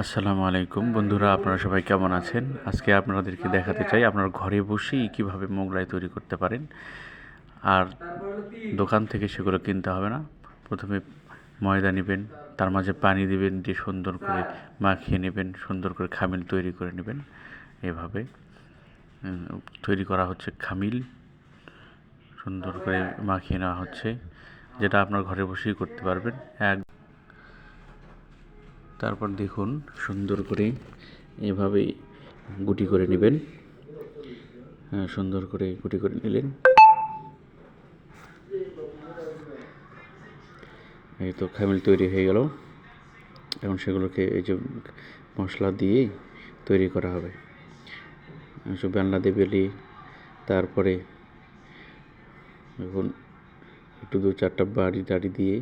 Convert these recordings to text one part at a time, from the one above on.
আসসালামু আলাইকুম বন্ধুরা, আপনারা সবাই কেমন আছেন? আজকে আপনাদেরকে দেখাতে চাই আপনার ঘরে বসেই কিভাবে মোগলাই তৈরি করতে পারেন। আর দোকান থেকে সেগুলো কিনতে হবে না। প্রথমে ময়দা নেবেন, তার মাঝে পানি দিবেন, দিয়ে সুন্দর করে মাখিয়ে নেবেন, সুন্দর করে খামিল তৈরি করে নেবেন। এভাবে তৈরি করা হচ্ছে খামিল, সুন্দর করে মাখিয়ে নেওয়া হচ্ছে, যেটা আপনার ঘরে বসেই করতে পারবেন। তারপর দেখুন, সুন্দর করে এভাবে গুটি করে নেবেন। সুন্দর করে গুটি করে নিলেন। এই তো খামিল তৈরি হয়ে গেল। এখন সেগুলোকে এই যে মশলা দিয়ে তৈরি করা হবে। বেলনা দিয়ে বেলি, তারপরে এখন একটু 2-4টা বাড়ি টাড়ি দিয়ে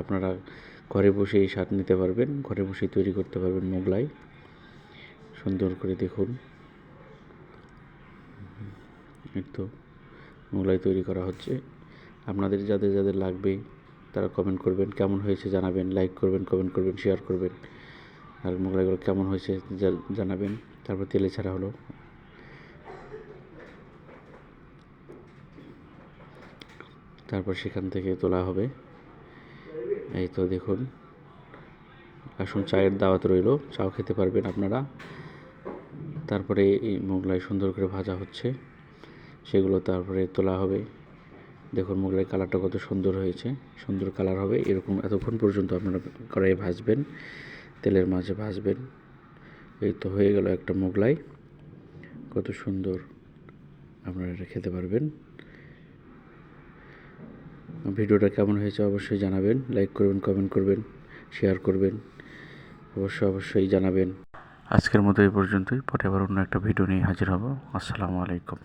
আপনারা ঘরে বসেই স্বাদ নিতে পারবেন, ঘরে বসেই তৈরি করতে পারবেন মোগলাই। সুন্দর করে দেখুন, এই তো মোগলাই তৈরি করা হচ্ছে। আপনাদের যাদের যাদের লাগবে তারা কমেন্ট করবেন, কেমন হয়েছে জানাবেন, লাইক করবেন, কমেন্ট করবেন, শেয়ার করবেন। আর মোগলাইগুলো কেমন হয়েছে জানাবেন। তারপর তেলে ছাড়া হলো, তারপর সেখান থেকে তোলা হবে। এই তো দেখুন, আসুন চায়ের দাওয়াত রইল, চাও খেতে পারবেন আপনারা। তারপরে এই মোগলাই সুন্দর করে ভাজা হচ্ছে, সেগুলো তারপরে তোলা হবে। দেখুন মোগলাই কালারটা কত সুন্দর হয়েছে, সুন্দর কালার হবে এরকম। এতক্ষণ পর্যন্ত আপনারা কড়াইয়ে ভাজবেন, তেলের মাঝে ভাজবেন। এই তো হয়ে গেল একটা মোগলাই, কত সুন্দর। আপনারা এটা খেতে পারবেন। ভিডিওটা কেমন হয়েছে অবশ্যই জানাবেন, লাইক করবেন, কমেন্ট করবেন, শেয়ার করবেন, অবশ্যই জানাবেন। আজকের মতো এই পর্যন্তই, পরে আবার অন্য একটা ভিডিও নিয়ে হাজির হব। আসসালামু আলাইকুম।